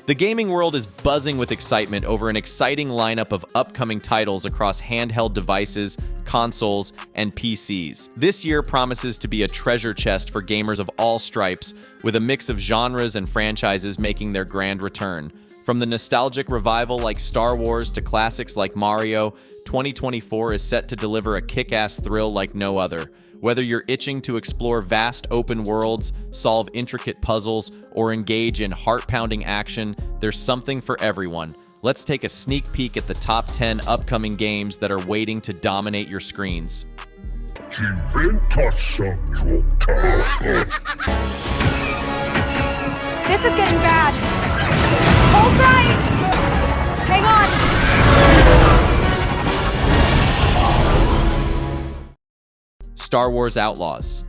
The gaming world is buzzing with excitement over an exciting lineup of upcoming titles across handheld devices, consoles, and PCs. This year promises to be a treasure chest for gamers of all stripes, with a mix of genres and franchises making their grand return. From the nostalgic revival like Star Wars to classics like Mario, 2024 is set to deliver a kick-ass thrill like no other. Whether you're itching to explore vast open worlds, solve intricate puzzles, or engage in heart-pounding action, there's something for everyone. Let's take a sneak peek at the top 10 upcoming games that are waiting to dominate your screens. This is getting bad. Hold tight! Hang on! Star Wars Outlaws.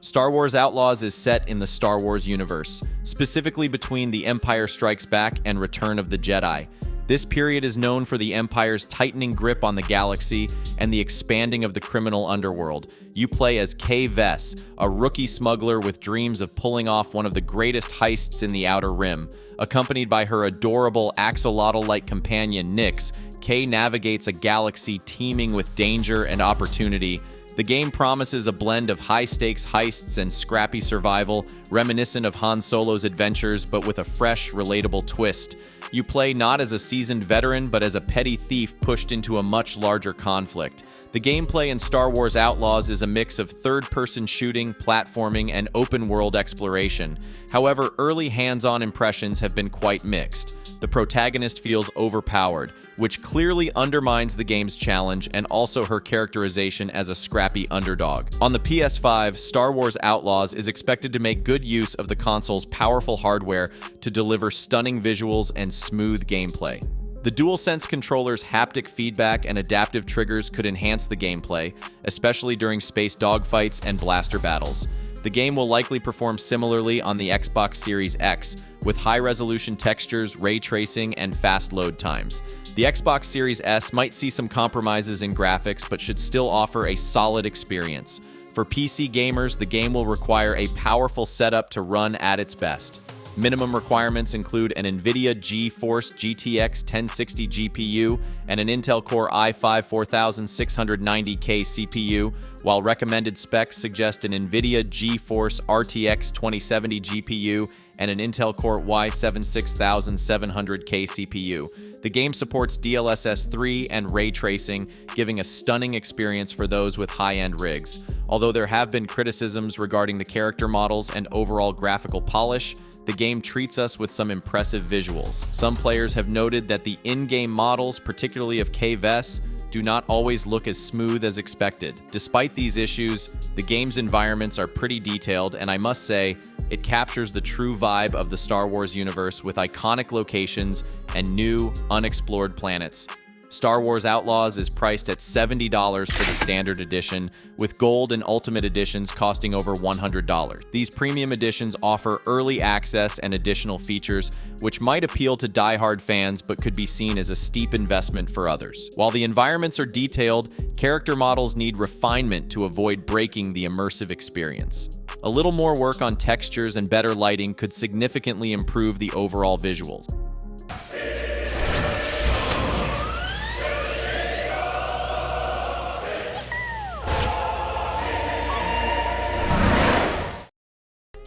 Star Wars Outlaws is set in the Star Wars universe, specifically between The Empire Strikes Back and Return of the Jedi. This period is known for the Empire's tightening grip on the galaxy and the expanding of the criminal underworld. You play as Kay Vess, a rookie smuggler with dreams of pulling off one of the greatest heists in the Outer Rim. Accompanied by her adorable axolotl-like companion Nyx, Kay navigates a galaxy teeming with danger and opportunity. The game promises a blend of high-stakes heists and scrappy survival, reminiscent of Han Solo's adventures, but with a fresh, relatable twist. You play not as a seasoned veteran, but as a petty thief pushed into a much larger conflict. The gameplay in Star Wars Outlaws is a mix of third-person shooting, platforming, and open-world exploration. However, early hands-on impressions have been quite mixed. The protagonist feels overpowered, which clearly undermines the game's challenge and also her characterization as a scrappy underdog. On the PS5, Star Wars Outlaws is expected to make good use of the console's powerful hardware to deliver stunning visuals and smooth gameplay. The DualSense controller's haptic feedback and adaptive triggers could enhance the gameplay, especially during space dogfights and blaster battles. The game will likely perform similarly on the Xbox Series X, with high-resolution textures, ray tracing, and fast load times. The Xbox Series S might see some compromises in graphics, but should still offer a solid experience. For PC gamers, the game will require a powerful setup to run at its best. Minimum requirements include an NVIDIA GeForce GTX 1060 GPU and an Intel Core i5 4690K CPU, while recommended specs suggest an NVIDIA GeForce RTX 2070 GPU and an Intel Core i7 6700K CPU. The game supports DLSS 3 and ray tracing, giving a stunning experience for those with high-end rigs. Although there have been criticisms regarding the character models and overall graphical polish, the game treats us with some impressive visuals. Some players have noted that the in-game models, particularly of Kay Vess, do not always look as smooth as expected. Despite these issues, the game's environments are pretty detailed, and I must say, it captures the true vibe of the Star Wars universe with iconic locations and new, unexplored planets. Star Wars Outlaws is priced at $70 for the standard edition, with gold and ultimate editions costing over $100. These premium editions offer early access and additional features, which might appeal to die-hard fans but could be seen as a steep investment for others. While the environments are detailed, character models need refinement to avoid breaking the immersive experience. A little more work on textures and better lighting could significantly improve the overall visuals.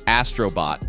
Astrobot.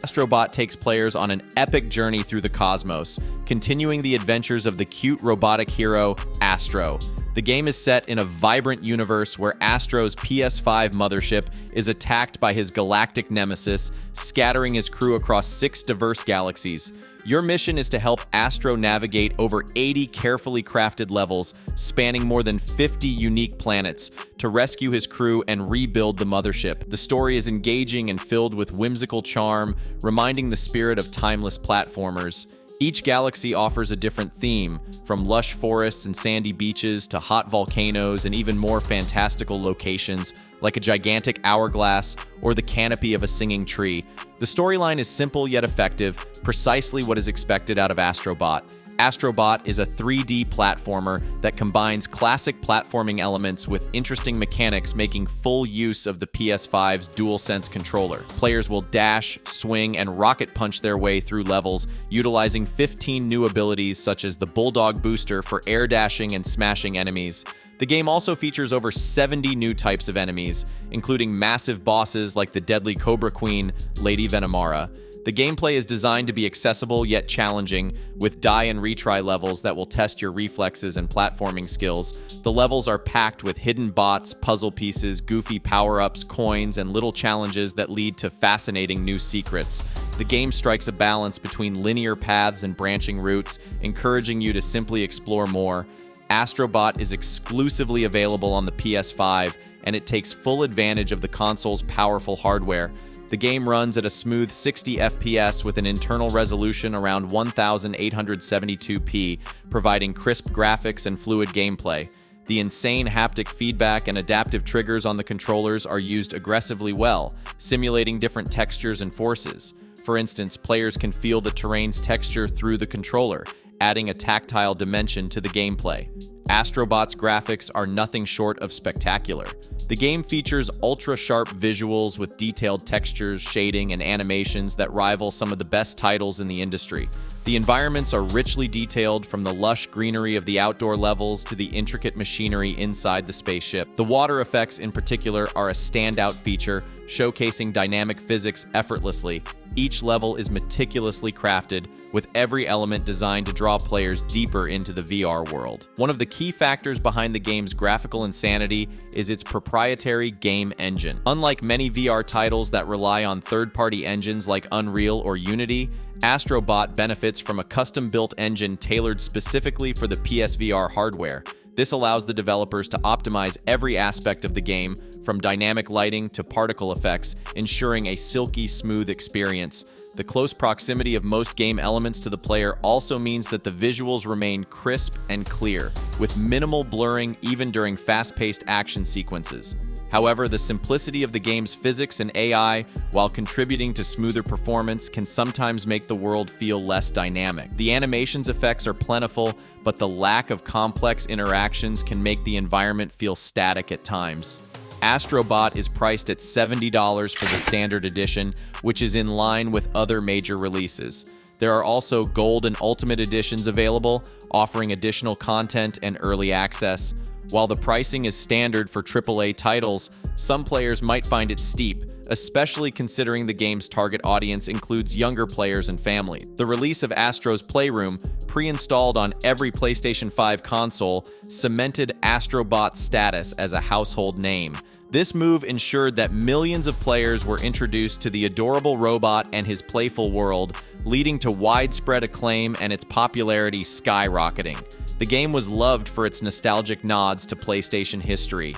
Astrobot takes players on an epic journey through the cosmos, continuing the adventures of the cute robotic hero, Astro. The game is set in a vibrant universe where Astro's PS5 mothership is attacked by his galactic nemesis, scattering his crew across 6 diverse galaxies. Your mission is to help Astro navigate over 80 carefully crafted levels, spanning more than 50 unique planets, to rescue his crew and rebuild the mothership. The story is engaging and filled with whimsical charm, reminding the spirit of timeless platformers. Each galaxy offers a different theme, from lush forests and sandy beaches to hot volcanoes and even more fantastical locations, like a gigantic hourglass or the canopy of a singing tree. The storyline is simple yet effective, precisely what is expected out of Astrobot. Astrobot is a 3D platformer that combines classic platforming elements with interesting mechanics, making full use of the PS5's DualSense controller. Players will dash, swing, and rocket punch their way through levels, utilizing 15 new abilities such as the Bulldog Booster for air dashing and smashing enemies. The game also features over 70 new types of enemies, including massive bosses like the deadly Cobra Queen, Lady Venomara. The gameplay is designed to be accessible yet challenging, with die and retry levels that will test your reflexes and platforming skills. The levels are packed with hidden bots, puzzle pieces, goofy power-ups, coins, and little challenges that lead to fascinating new secrets. The game strikes a balance between linear paths and branching routes, encouraging you to simply explore more. Astrobot is exclusively available on the PS5, and it takes full advantage of the console's powerful hardware. The game runs at a smooth 60 FPS with an internal resolution around 1872p, providing crisp graphics and fluid gameplay. The insane haptic feedback and adaptive triggers on the controllers are used aggressively well, simulating different textures and forces. For instance, players can feel the terrain's texture through the controller, adding a tactile dimension to the gameplay. Astrobot's graphics are nothing short of spectacular. The game features ultra-sharp visuals with detailed textures, shading, and animations that rival some of the best titles in the industry. The environments are richly detailed, from the lush greenery of the outdoor levels to the intricate machinery inside the spaceship. The water effects in particular are a standout feature, showcasing dynamic physics effortlessly. Each level is meticulously crafted, with every element designed to draw players deeper into the VR world. One of the key factors behind the game's graphical insanity is its proprietary game engine. Unlike many VR titles that rely on third-party engines like Unreal or Unity, Astrobot benefits from a custom-built engine tailored specifically for the PSVR hardware. This allows the developers to optimize every aspect of the game, from dynamic lighting to particle effects, ensuring a silky smooth experience. The close proximity of most game elements to the player also means that the visuals remain crisp and clear, with minimal blurring even during fast-paced action sequences. However, the simplicity of the game's physics and AI, while contributing to smoother performance, can sometimes make the world feel less dynamic. The animations effects are plentiful, but the lack of complex interactions can make the environment feel static at times. Astrobot is priced at $70 for the standard edition, which is in line with other major releases. There are also Gold and Ultimate editions available, offering additional content and early access. While the pricing is standard for AAA titles, some players might find it steep, especially considering the game's target audience includes younger players and families. The release of Astro's Playroom, pre-installed on every PlayStation 5 console, cemented Astrobot's status as a household name. This move ensured that millions of players were introduced to the adorable robot and his playful world, leading to widespread acclaim and its popularity skyrocketing. The game was loved for its nostalgic nods to PlayStation history.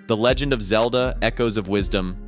The Legend of Zelda: Echoes of Wisdom.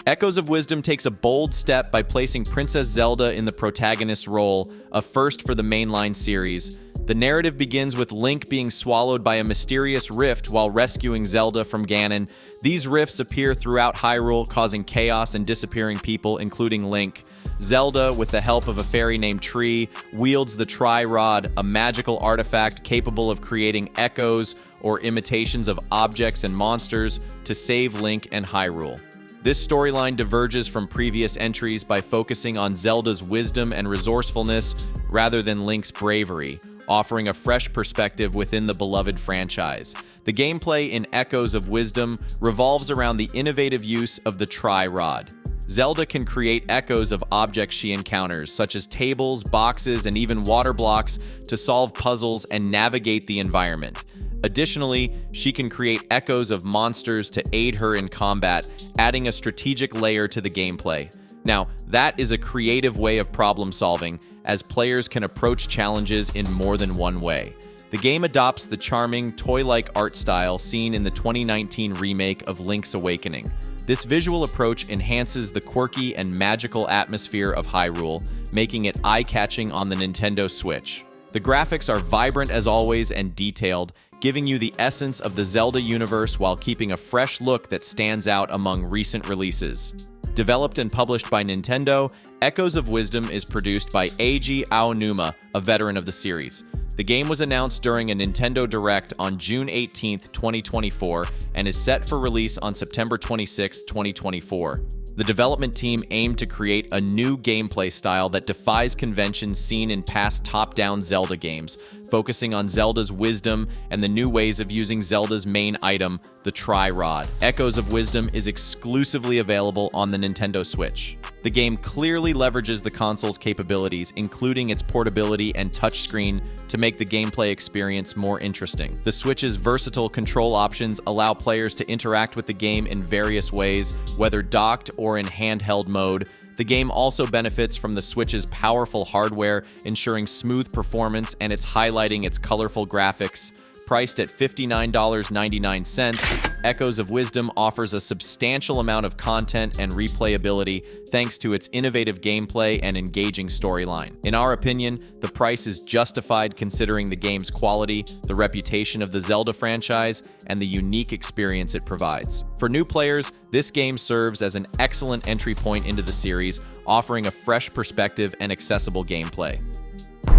Echoes of Wisdom takes a bold step by placing Princess Zelda in the protagonist's role, a first for the mainline series. The narrative begins with Link being swallowed by a mysterious rift while rescuing Zelda from Ganon. These rifts appear throughout Hyrule, causing chaos and disappearing people, including Link. Zelda, with the help of a fairy named Tree, wields the Tri-Rod, a magical artifact capable of creating echoes or imitations of objects and monsters to save Link and Hyrule. This storyline diverges from previous entries by focusing on Zelda's wisdom and resourcefulness rather than Link's bravery, offering a fresh perspective within the beloved franchise. The gameplay in Echoes of Wisdom revolves around the innovative use of the Tri-Rod. Zelda can create echoes of objects she encounters, such as tables, boxes, and even water blocks, to solve puzzles and navigate the environment. Additionally, she can create echoes of monsters to aid her in combat, adding a strategic layer to the gameplay. Now, that is a creative way of problem solving, as players can approach challenges in more than one way. The game adopts the charming, toy-like art style seen in the 2019 remake of Link's Awakening. This visual approach enhances the quirky and magical atmosphere of Hyrule, making it eye-catching on the Nintendo Switch. The The graphics are vibrant as always and detailed, giving you the essence of the Zelda universe while keeping a fresh look that stands out among recent releases. Developed and published by Nintendo, Echoes of Wisdom is produced by Eiji Aonuma, a veteran of the series. The game was announced during a Nintendo Direct on June 18, 2024, and is set for release on September 26, 2024. The development team aimed to create a new gameplay style that defies conventions seen in past top-down Zelda games, focusing on Zelda's wisdom and the new ways of using Zelda's main item, the Tri-Rod. Echoes of Wisdom is exclusively available on the Nintendo Switch. The game clearly leverages the console's capabilities, including its portability and touchscreen, to make the gameplay experience more interesting. The Switch's versatile control options allow players to interact with the game in various ways, whether docked or in handheld mode. The game also benefits from the Switch's powerful hardware, ensuring smooth performance, and it's highlighting its colorful graphics. Priced at $59.99, Echoes of Wisdom offers a substantial amount of content and replayability thanks to its innovative gameplay and engaging storyline. In our opinion, the price is justified considering the game's quality, the reputation of the Zelda franchise, and the unique experience it provides. For new players, this game serves as an excellent entry point into the series, offering a fresh perspective and accessible gameplay.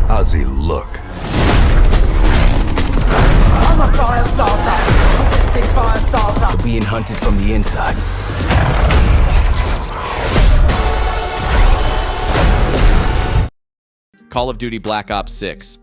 How's he look? I'm a fire starter. Big fire starter. Being hunted from the inside. Call of Duty Black Ops 6.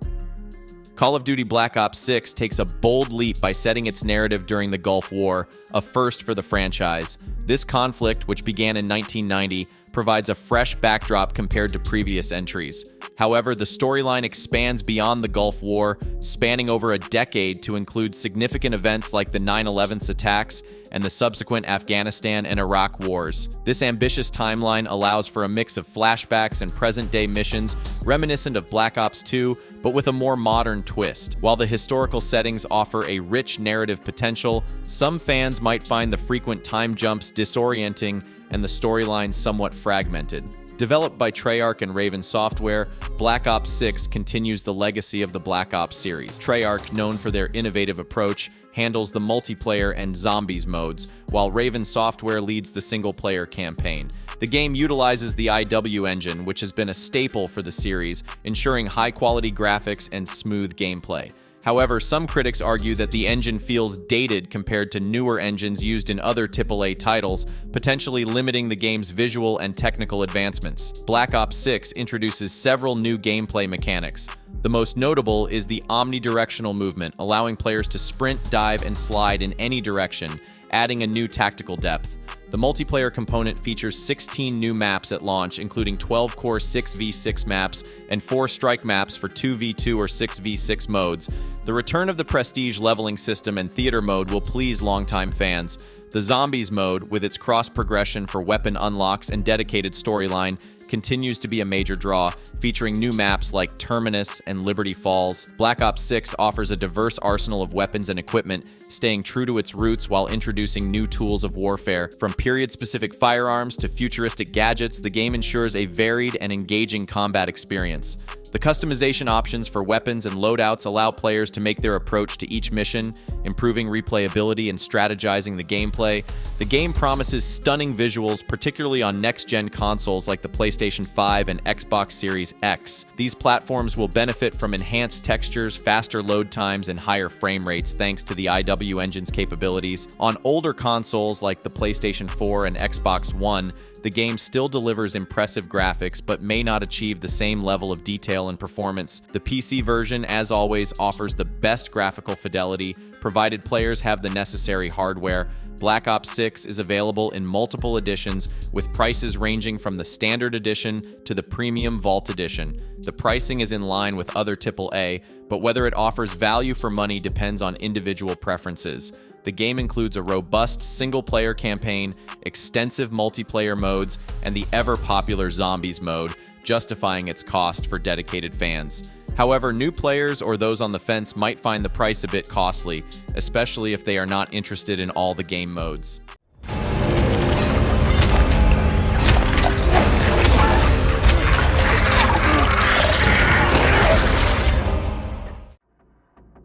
Call of Duty Black Ops 6 takes a bold leap by setting its narrative during the Gulf War, a first for the franchise. This conflict, which began in 1990, provides a fresh backdrop compared to previous entries. However, the storyline expands beyond the Gulf War, spanning over a decade to include significant events like the 9/11 attacks and the subsequent Afghanistan and Iraq wars. This ambitious timeline allows for a mix of flashbacks and present-day missions reminiscent of Black Ops 2, but with a more modern twist. While the historical settings offer a rich narrative potential, some fans might find the frequent time jumps disorienting and the storyline somewhat fragmented. Developed by Treyarch and Raven Software, Black Ops 6 continues the legacy of the Black Ops series. Treyarch, known for their innovative approach, handles the multiplayer and zombies modes, while Raven Software leads the single-player campaign. The game utilizes the IW engine, which has been a staple for the series, ensuring high-quality graphics and smooth gameplay. However, some critics argue that the engine feels dated compared to newer engines used in other AAA titles, potentially limiting the game's visual and technical advancements. Black Ops 6 introduces several new gameplay mechanics. The most notable is the omnidirectional movement, allowing players to sprint, dive, and slide in any direction, adding a new tactical depth. The multiplayer component features 16 new maps at launch, including 12 core 6v6 maps and 4 strike maps for 2v2 or 6v6 modes. The return of the Prestige leveling system and theater mode will please longtime fans. The Zombies mode, with its cross-progression for weapon unlocks and dedicated storyline, continues to be a major draw, featuring new maps like Terminus and Liberty Falls. Black Ops 6 offers a diverse arsenal of weapons and equipment, staying true to its roots while introducing new tools of warfare. From period-specific firearms to futuristic gadgets, the game ensures a varied and engaging combat experience. The customization options for weapons and loadouts allow players to make their approach to each mission, improving replayability and strategizing the gameplay. The game promises stunning visuals, particularly on next-gen consoles like the PlayStation 5 and Xbox Series X. These platforms will benefit from enhanced textures, faster load times, and higher frame rates thanks to the IW engine's capabilities. On older consoles like the PlayStation 4 and Xbox One, the game still delivers impressive graphics, but may not achieve the same level of detail and performance. The PC version, as always, offers the best graphical fidelity, provided players have the necessary hardware. Black Ops 6 is available in multiple editions, with prices ranging from the Standard Edition to the Premium Vault Edition. The pricing is in line with other AAA, but whether it offers value for money depends on individual preferences. The game includes a robust single-player campaign, extensive multiplayer modes, and the ever-popular Zombies mode, justifying its cost for dedicated fans. However, new players or those on the fence might find the price a bit costly, especially if they are not interested in all the game modes.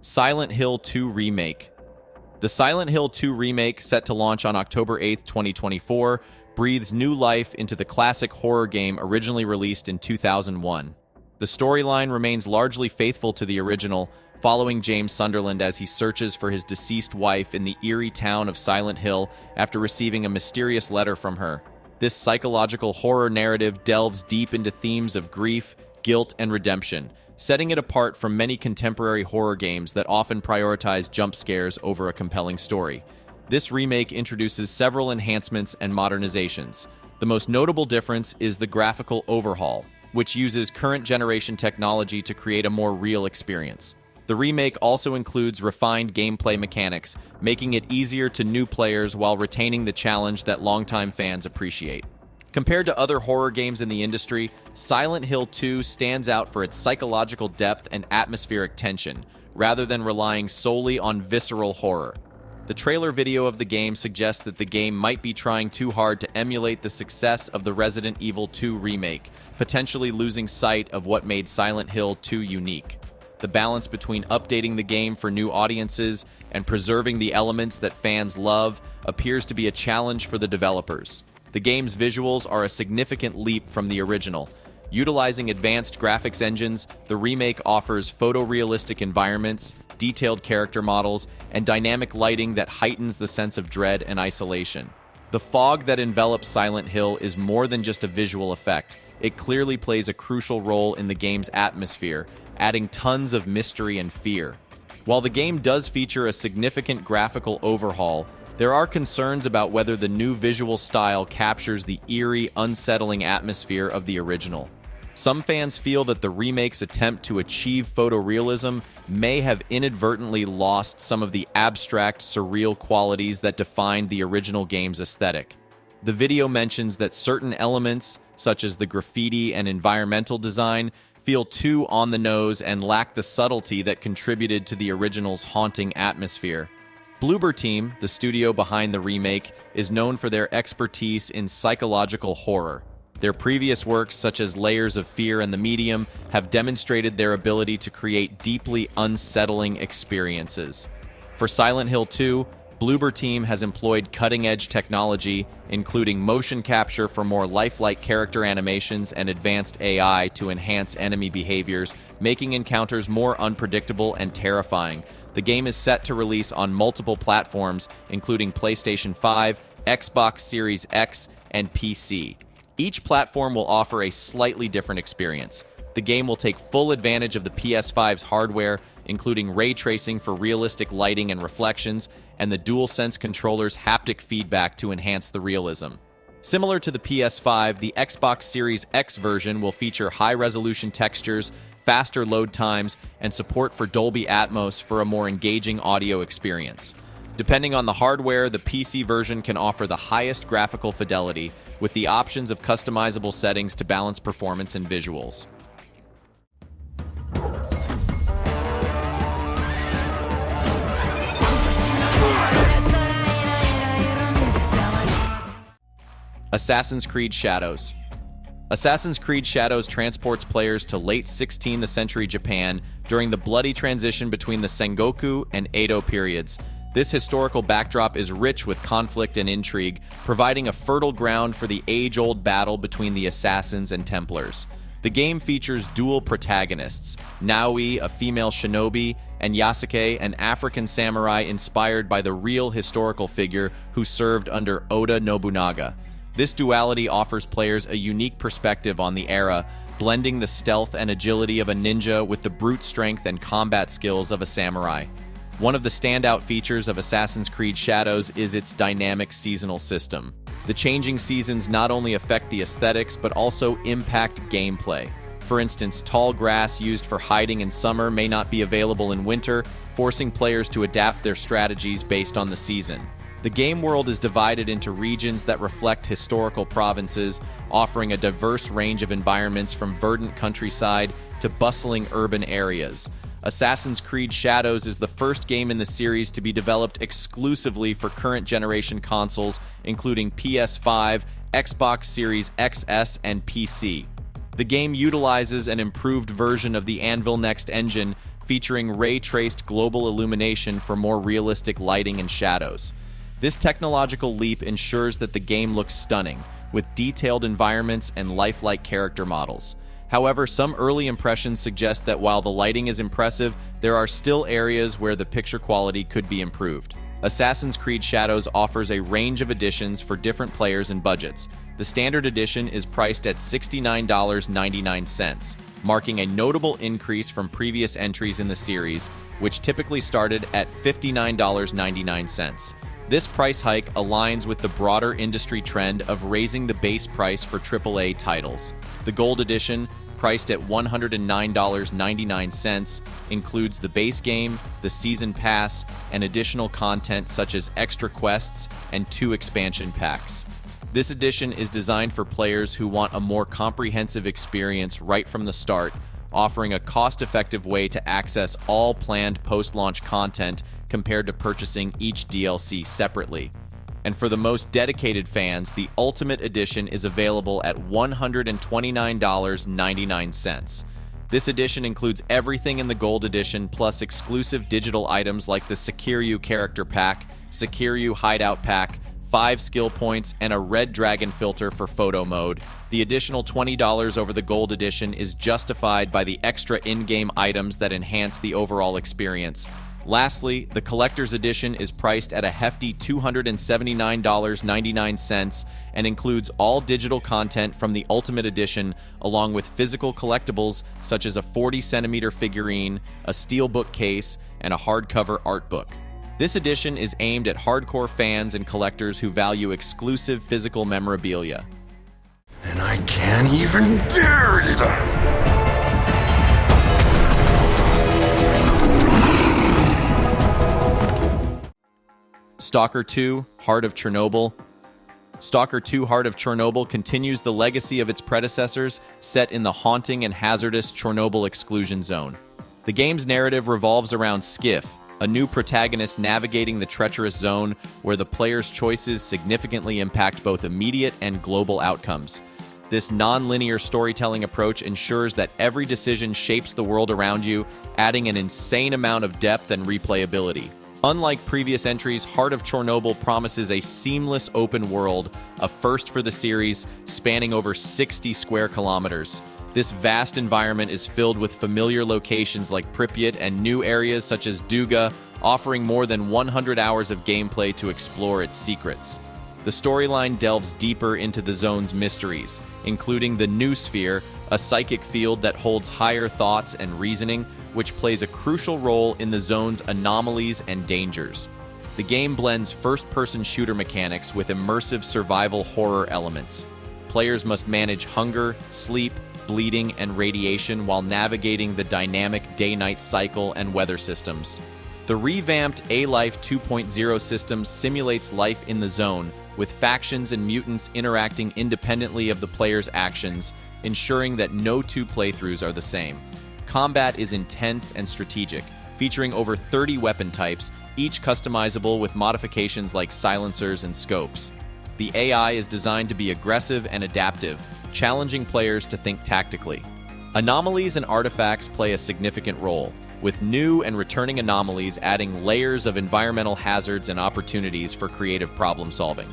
Silent Hill 2 Remake. The Silent Hill 2 remake, set to launch on October 8, 2024, breathes new life into the classic horror game originally released in 2001. The storyline remains largely faithful to the original, following James Sunderland as he searches for his deceased wife in the eerie town of Silent Hill after receiving a mysterious letter from her. This psychological horror narrative delves deep into themes of grief, guilt, and redemption, setting it apart from many contemporary horror games that often prioritize jump scares over a compelling story. This remake introduces several enhancements and modernizations. The most notable difference is the graphical overhaul, which uses current generation technology to create a more real experience. The remake also includes refined gameplay mechanics, making it easier to new players while retaining the challenge that longtime fans appreciate. Compared to other horror games in the industry, Silent Hill 2 stands out for its psychological depth and atmospheric tension, rather than relying solely on visceral horror. The trailer video of the game suggests that the game might be trying too hard to emulate the success of the Resident Evil 2 remake, potentially losing sight of what made Silent Hill 2 unique. The balance between updating the game for new audiences and preserving the elements that fans love appears to be a challenge for the developers. The game's visuals are a significant leap from the original. Utilizing advanced graphics engines, the remake offers photorealistic environments, detailed character models, and dynamic lighting that heightens the sense of dread and isolation. The fog that envelops Silent Hill is more than just a visual effect. It clearly plays a crucial role in the game's atmosphere, adding tons of mystery and fear. While the game does feature a significant graphical overhaul, there are concerns about whether the new visual style captures the eerie, unsettling atmosphere of the original. Some fans feel that the remake's attempt to achieve photorealism may have inadvertently lost some of the abstract, surreal qualities that defined the original game's aesthetic. The video mentions that certain elements, such as the graffiti and environmental design, feel too on the nose and lack the subtlety that contributed to the original's haunting atmosphere. Bloober Team, the studio behind the remake, is known for their expertise in psychological horror. Their previous works, such as Layers of Fear and The Medium, have demonstrated their ability to create deeply unsettling experiences. For Silent Hill 2, Bloober Team has employed cutting-edge technology, including motion capture for more lifelike character animations and advanced AI to enhance enemy behaviors, making encounters more unpredictable and terrifying. The game is set to release on multiple platforms, including PlayStation 5, Xbox Series X, and PC. Each platform will offer a slightly different experience. The game will take full advantage of the PS5's hardware, including ray tracing for realistic lighting and reflections, and the DualSense controller's haptic feedback to enhance the realism. Similar to the PS5, the Xbox Series X version will feature high-resolution textures, faster load times, and support for Dolby Atmos for a more engaging audio experience. Depending on the hardware, the PC version can offer the highest graphical fidelity, with the options of customizable settings to balance performance and visuals. Assassin's Creed Shadows. Assassin's Creed Shadows transports players to late 16th century Japan during the bloody transition between the Sengoku and Edo periods. This historical backdrop is rich with conflict and intrigue, providing a fertile ground for the age-old battle between the assassins and Templars. The game features dual protagonists, Naoi, a female shinobi, and Yasuke, an African samurai inspired by the real historical figure who served under Oda Nobunaga. This duality offers players a unique perspective on the era, blending the stealth and agility of a ninja with the brute strength and combat skills of a samurai. One of the standout features of Assassin's Creed Shadows is its dynamic seasonal system. The changing seasons not only affect the aesthetics, but also impact gameplay. For instance, tall grass used for hiding in summer may not be available in winter, forcing players to adapt their strategies based on the season. The game world is divided into regions that reflect historical provinces, offering a diverse range of environments from verdant countryside to bustling urban areas. Assassin's Creed Shadows is the first game in the series to be developed exclusively for current generation consoles, including PS5, Xbox Series XS, and PC. The game utilizes an improved version of the Anvil Next engine, featuring ray-traced global illumination for more realistic lighting and shadows. This technological leap ensures that the game looks stunning, with detailed environments and lifelike character models. However, some early impressions suggest that while the lighting is impressive, there are still areas where the picture quality could be improved. Assassin's Creed Shadows offers a range of editions for different players and budgets. The standard edition is priced at $69.99, marking a notable increase from previous entries in the series, which typically started at $59.99. This price hike aligns with the broader industry trend of raising the base price for AAA titles. The Gold Edition, priced at $109.99, includes the base game, the season pass, and additional content such as extra quests and 2 expansion packs. This edition is designed for players who want a more comprehensive experience right from the start, offering a cost-effective way to access all planned post-launch content compared to purchasing each DLC separately. And for the most dedicated fans, the Ultimate Edition is available at $129.99. This edition includes everything in the Gold Edition, plus exclusive digital items like the Sekiryu Character Pack, Sekiryu Hideout Pack, 5 skill points, and a red dragon filter for photo mode. The additional $20 over the Gold Edition is justified by the extra in-game items that enhance the overall experience. Lastly, the Collector's Edition is priced at a hefty $279.99 and includes all digital content from the Ultimate Edition, along with physical collectibles such as a 40-centimeter figurine, a steelbook case, and a hardcover art book. This edition is aimed at hardcore fans and collectors who value exclusive physical memorabilia. And I can't even bury them! Stalker 2: Heart of Chernobyl. Stalker 2: Heart of Chernobyl continues the legacy of its predecessors, set in the haunting and hazardous Chernobyl exclusion zone. The game's narrative revolves around Skiff, a new protagonist navigating the treacherous zone where the player's choices significantly impact both immediate and global outcomes. This non-linear storytelling approach ensures that every decision shapes the world around you, adding an insane amount of depth and replayability. Unlike previous entries, Heart of Chernobyl promises a seamless open world, a first for the series, spanning over 60 square kilometers. This vast environment is filled with familiar locations like Pripyat and new areas such as Duga, offering more than 100 hours of gameplay to explore its secrets. The storyline delves deeper into the zone's mysteries, including the New Sphere, a psychic field that holds higher thoughts and reasoning, which plays a crucial role in the zone's anomalies and dangers. The game blends first-person shooter mechanics with immersive survival horror elements. Players must manage hunger, sleep, bleeding, and radiation while navigating the dynamic day-night cycle and weather systems. The revamped A-Life 2.0 system simulates life in the zone, with factions and mutants interacting independently of the player's actions, ensuring that no 2 playthroughs are the same. Combat is intense and strategic, featuring over 30 weapon types, each customizable with modifications like silencers and scopes. The AI is designed to be aggressive and adaptive, challenging players to think tactically. Anomalies and artifacts play a significant role, with new and returning anomalies adding layers of environmental hazards and opportunities for creative problem-solving.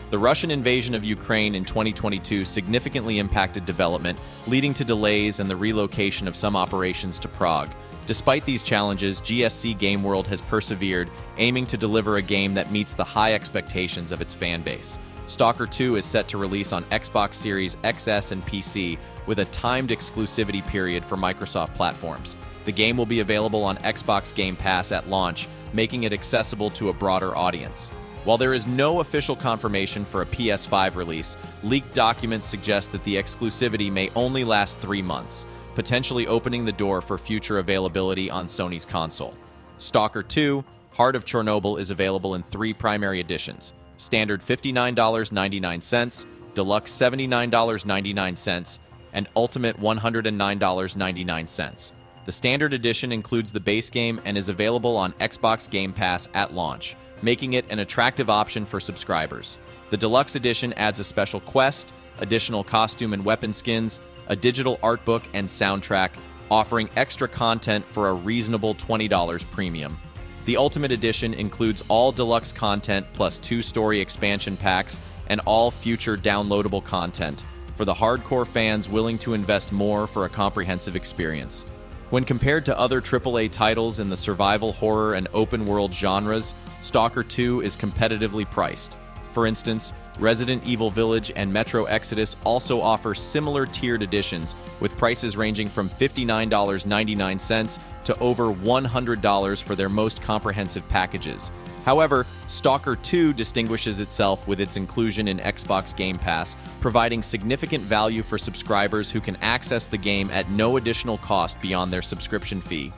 The Russian invasion of Ukraine in 2022 significantly impacted development, leading to delays and the relocation of some operations to Prague. Despite these challenges, GSC Game World has persevered, aiming to deliver a game that meets the high expectations of its fan base. Stalker 2 is set to release on Xbox Series XS and PC, with a timed exclusivity period for Microsoft platforms. The game will be available on Xbox Game Pass at launch, making it accessible to a broader audience. While there is no official confirmation for a PS5 release, leaked documents suggest that the exclusivity may only last 3 months, potentially opening the door for future availability on Sony's console. Stalker 2: Heart of Chernobyl is available in 3 primary editions: Standard $59.99, Deluxe $79.99, and Ultimate $109.99. The Standard Edition includes the base game and is available on Xbox Game Pass at launch, making it an attractive option for subscribers. The Deluxe Edition adds a special quest, additional costume and weapon skins, a digital art book and soundtrack, offering extra content for a reasonable $20 premium. The Ultimate Edition includes all deluxe content plus 2 story expansion packs and all future downloadable content for the hardcore fans willing to invest more for a comprehensive experience. When compared to other AAA titles in the survival horror and open world genres, Stalker 2 is competitively priced. For instance, Resident Evil Village and Metro Exodus also offer similar tiered editions, with prices ranging from $59.99 to over $100 for their most comprehensive packages. However, Stalker 2 distinguishes itself with its inclusion in Xbox Game Pass, providing significant value for subscribers who can access the game at no additional cost beyond their subscription fee.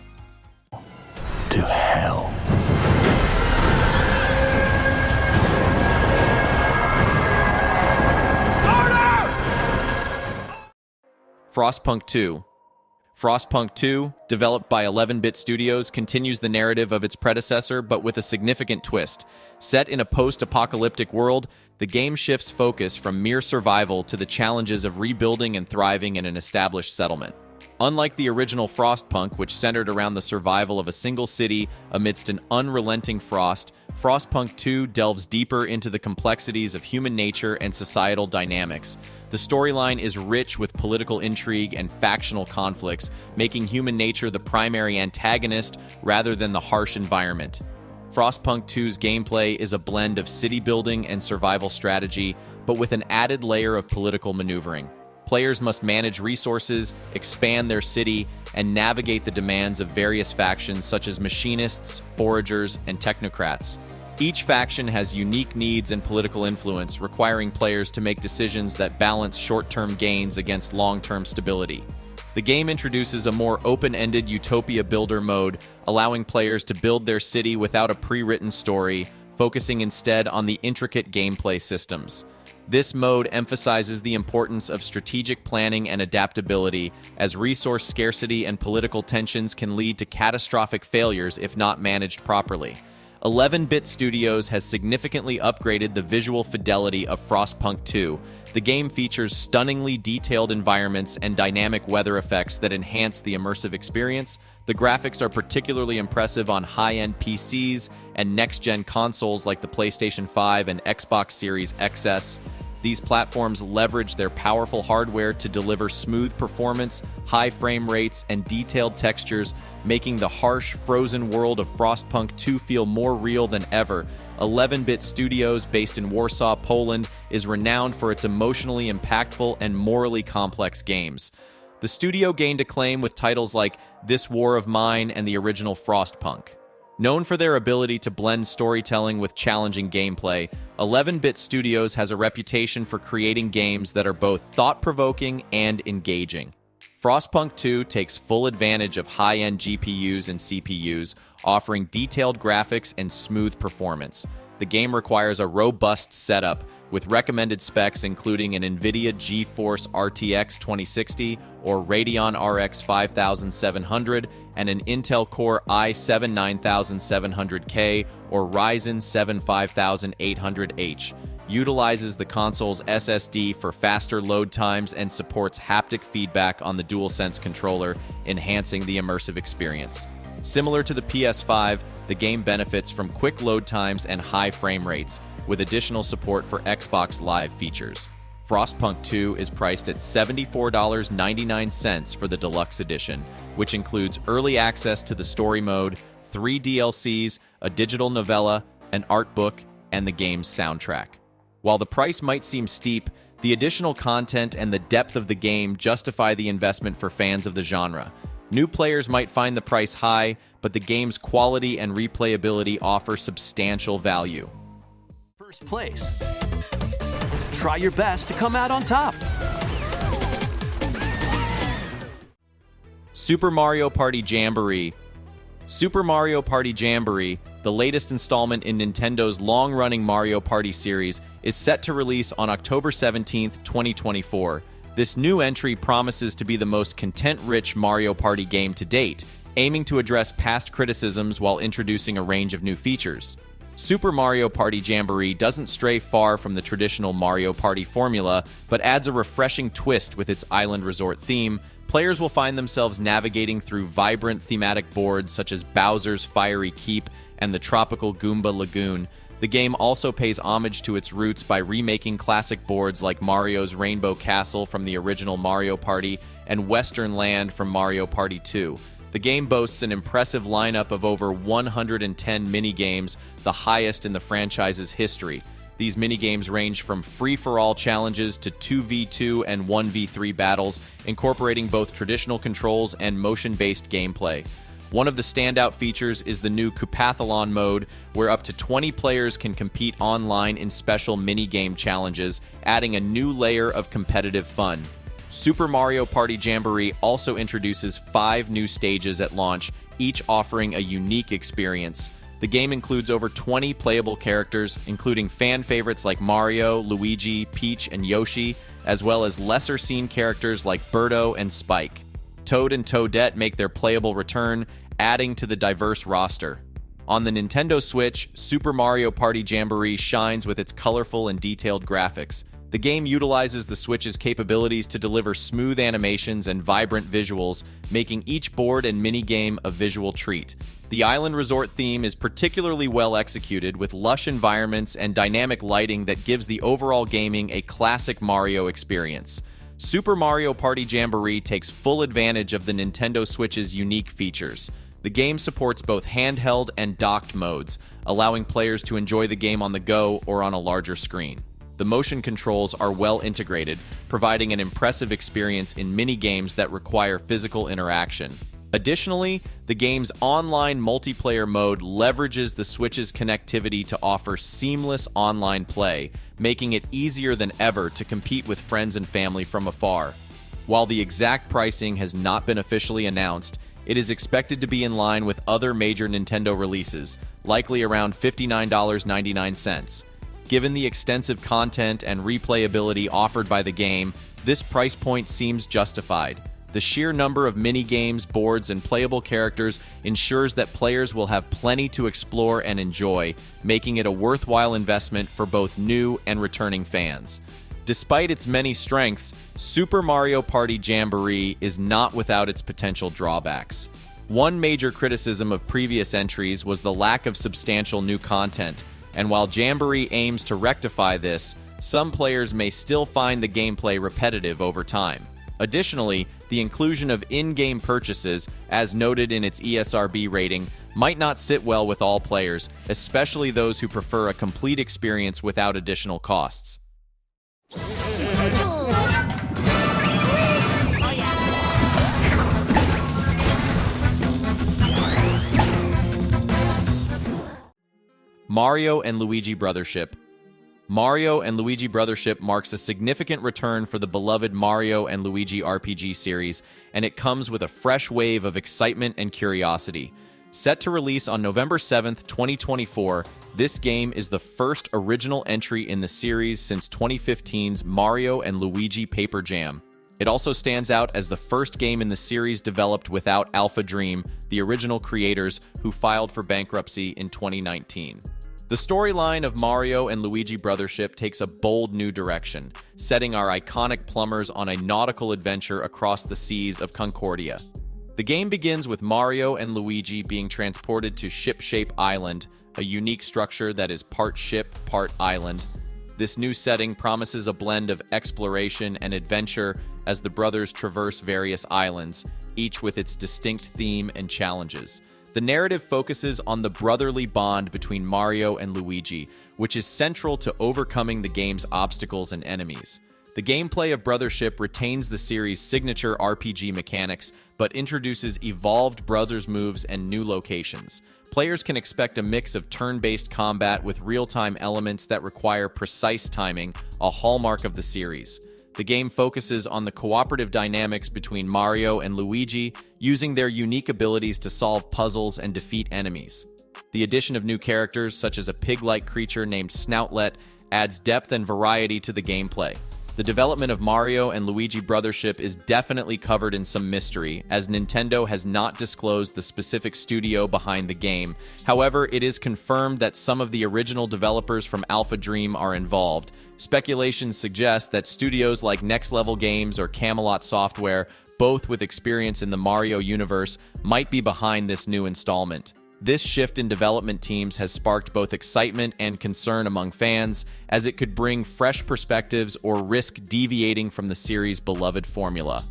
To hell. Frostpunk 2. Frostpunk 2, developed by 11-Bit Studios, continues the narrative of its predecessor, but with a significant twist. Set in a post-apocalyptic world, the game shifts focus from mere survival to the challenges of rebuilding and thriving in an established settlement. Unlike the original Frostpunk, which centered around the survival of a single city amidst an unrelenting frost, Frostpunk 2 delves deeper into the complexities of human nature and societal dynamics. The storyline is rich with political intrigue and factional conflicts, making human nature the primary antagonist rather than the harsh environment. Frostpunk 2's gameplay is a blend of city building and survival strategy, but with an added layer of political maneuvering. Players must manage resources, expand their city, and navigate the demands of various factions such as machinists, foragers, and technocrats. Each faction has unique needs and political influence, requiring players to make decisions that balance short-term gains against long-term stability. The game introduces a more open-ended utopia builder mode, allowing players to build their city without a pre-written story, focusing instead on the intricate gameplay systems. This mode emphasizes the importance of strategic planning and adaptability, as resource scarcity and political tensions can lead to catastrophic failures if not managed properly. 11-Bit Studios has significantly upgraded the visual fidelity of Frostpunk 2. The game features stunningly detailed environments and dynamic weather effects that enhance the immersive experience. The graphics are particularly impressive on high-end PCs and next-gen consoles like the PlayStation 5 and Xbox Series XS. These platforms leverage their powerful hardware to deliver smooth performance, high frame rates, and detailed textures, making the harsh, frozen world of Frostpunk 2 feel more real than ever. 11-Bit Studios, based in Warsaw, Poland, is renowned for its emotionally impactful and morally complex games. The studio gained acclaim with titles like This War of Mine and the original Frostpunk. Known for their ability to blend storytelling with challenging gameplay, 11-Bit Studios has a reputation for creating games that are both thought-provoking and engaging. Frostpunk 2 takes full advantage of high-end GPUs and CPUs, offering detailed graphics and smooth performance. The game requires a robust setup, with recommended specs including an NVIDIA GeForce RTX 2060 or Radeon RX 5700 and an Intel Core i7 9700K or Ryzen 7 5800H. Utilizes the console's SSD for faster load times and supports haptic feedback on the DualSense controller, enhancing the immersive experience. Similar to the PS5, the game benefits from quick load times and high frame rates, with additional support for Xbox Live features. Frostpunk 2 is priced at $74.99 for the deluxe edition, which includes early access to the story mode, 3 DLCs, a digital novella, an art book, and the game's soundtrack. While the price might seem steep, the additional content and the depth of the game justify the investment for fans of the genre. New players might find the price high, but the game's quality and replayability offer substantial value. First place. Try your best to come out on top. Super Mario Party Jamboree. Super Mario Party Jamboree, the latest installment in Nintendo's long-running Mario Party series, is set to release on October 17, 2024. This new entry promises to be the most content-rich Mario Party game to date, aiming to address past criticisms while introducing a range of new features. Super Mario Party Jamboree doesn't stray far from the traditional Mario Party formula, but adds a refreshing twist with its island resort theme. Players will find themselves navigating through vibrant thematic boards such as Bowser's Fiery Keep and the tropical Goomba Lagoon. The game also pays homage to its roots by remaking classic boards like Mario's Rainbow Castle from the original Mario Party and Western Land from Mario Party 2. The game boasts an impressive lineup of over 110 minigames, the highest in the franchise's history. These minigames range from free-for-all challenges to 2v2 and 1v3 battles, incorporating both traditional controls and motion-based gameplay. One of the standout features is the new Koopathlon mode, where up to 20 players can compete online in special minigame challenges, adding a new layer of competitive fun. Super Mario Party Jamboree also introduces 5 new stages at launch, each offering a unique experience. The game includes over 20 playable characters, including fan favorites like Mario, Luigi, Peach, and Yoshi, as well as lesser-seen characters like Birdo and Spike. Toad and Toadette make their playable return, adding to the diverse roster. On the Nintendo Switch, Super Mario Party Jamboree shines with its colorful and detailed graphics. The game utilizes the Switch's capabilities to deliver smooth animations and vibrant visuals, making each board and minigame a visual treat. The island resort theme is particularly well executed, with lush environments and dynamic lighting that gives the overall gaming a classic Mario experience. Super Mario Party Jamboree takes full advantage of the Nintendo Switch's unique features. The game supports both handheld and docked modes, allowing players to enjoy the game on the go or on a larger screen. The motion controls are well integrated, providing an impressive experience in mini-games that require physical interaction. Additionally, the game's online multiplayer mode leverages the Switch's connectivity to offer seamless online play, making it easier than ever to compete with friends and family from afar. While the exact pricing has not been officially announced, it is expected to be in line with other major Nintendo releases, likely around $59.99. Given the extensive content and replayability offered by the game, this price point seems justified. The sheer number of mini-games, boards, and playable characters ensures that players will have plenty to explore and enjoy, making it a worthwhile investment for both new and returning fans. Despite its many strengths, Super Mario Party Jamboree is not without its potential drawbacks. One major criticism of previous entries was the lack of substantial new content, and while Jamboree aims to rectify this, some players may still find the gameplay repetitive over time. Additionally, the inclusion of in-game purchases, as noted in its ESRB rating, might not sit well with all players, especially those who prefer a complete experience without additional costs. Mario and Luigi Brothership. Mario and Luigi Brothership marks a significant return for the beloved Mario and Luigi RPG series, and it comes with a fresh wave of excitement and curiosity. Set to release on November 7th, 2024, this game is the first original entry in the series since 2015's Mario and Luigi Paper Jam. It also stands out as the first game in the series developed without Alpha Dream, the original creators who filed for bankruptcy in 2019. The storyline of Mario and Luigi Brothership takes a bold new direction, setting our iconic plumbers on a nautical adventure across the seas of Concordia. The game begins with Mario and Luigi being transported to Ship-Shape Island, a unique structure that is part ship, part island. This new setting promises a blend of exploration and adventure as the brothers traverse various islands, each with its distinct theme and challenges. The narrative focuses on the brotherly bond between Mario and Luigi, which is central to overcoming the game's obstacles and enemies. The gameplay of Brothership retains the series' signature RPG mechanics, but introduces evolved brothers moves and new locations. Players can expect a mix of turn-based combat with real-time elements that require precise timing, a hallmark of the series. The game focuses on the cooperative dynamics between Mario and Luigi, using their unique abilities to solve puzzles and defeat enemies. The addition of new characters, such as a pig-like creature named Snoutlet, adds depth and variety to the gameplay. The development of Mario and Luigi Brothership is definitely covered in some mystery, as Nintendo has not disclosed the specific studio behind the game. However, it is confirmed that some of the original developers from Alpha Dream are involved. Speculation suggests that studios like Next Level Games or Camelot Software, both with experience in the Mario universe, might be behind this new installment. This shift in development teams has sparked both excitement and concern among fans, as it could bring fresh perspectives or risk deviating from the series' beloved formula.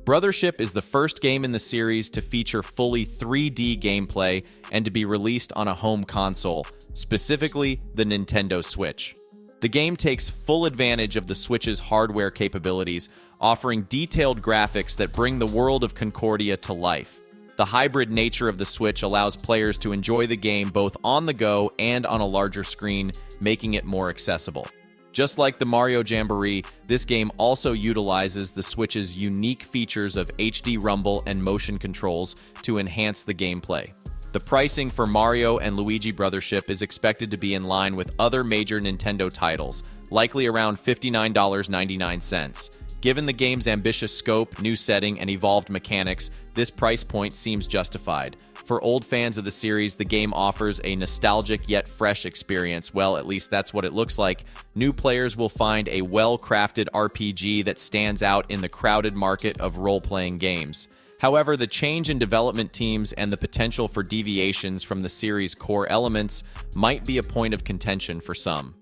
Brothership is the first game in the series to feature fully 3D gameplay and to be released on a home console, specifically the Nintendo Switch. The game takes full advantage of the Switch's hardware capabilities, offering detailed graphics that bring the world of Concordia to life. The hybrid nature of the Switch allows players to enjoy the game both on the go and on a larger screen, making it more accessible. Just like the Mario Jamboree, this game also utilizes the Switch's unique features of HD rumble and motion controls to enhance the gameplay. The pricing for Mario and Luigi Brothership is expected to be in line with other major Nintendo titles, likely around $59.99. Given the game's ambitious scope, new setting, and evolved mechanics, this price point seems justified. For old fans of the series, the game offers a nostalgic yet fresh experience. Well, at least that's what it looks like. New players will find a well-crafted RPG that stands out in the crowded market of role-playing games. However, the change in development teams and the potential for deviations from the series' core elements might be a point of contention for some.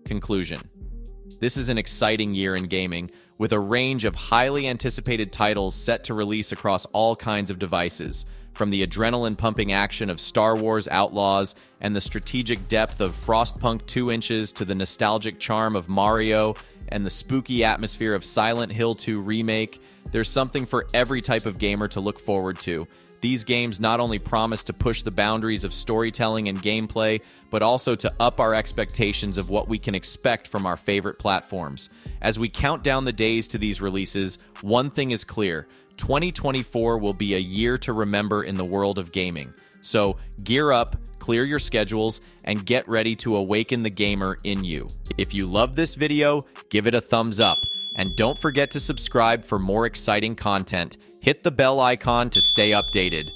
Conclusion. This is an exciting year in gaming, with a range of highly anticipated titles set to release across all kinds of devices, from the adrenaline-pumping action of Star Wars Outlaws and the strategic depth of Frostpunk 2 inches to the nostalgic charm of Mario and the spooky atmosphere of Silent Hill 2 Remake. There's something for every type of gamer to look forward to. These games not only promise to push the boundaries of storytelling and gameplay, but also to up our expectations of what we can expect from our favorite platforms. As we count down the days to these releases, one thing is clear: 2024 will be a year to remember in the world of gaming. So gear up, clear your schedules, and get ready to awaken the gamer in you. If you love this video, give it a thumbs up. And don't forget to subscribe for more exciting content. Hit the bell icon to stay updated.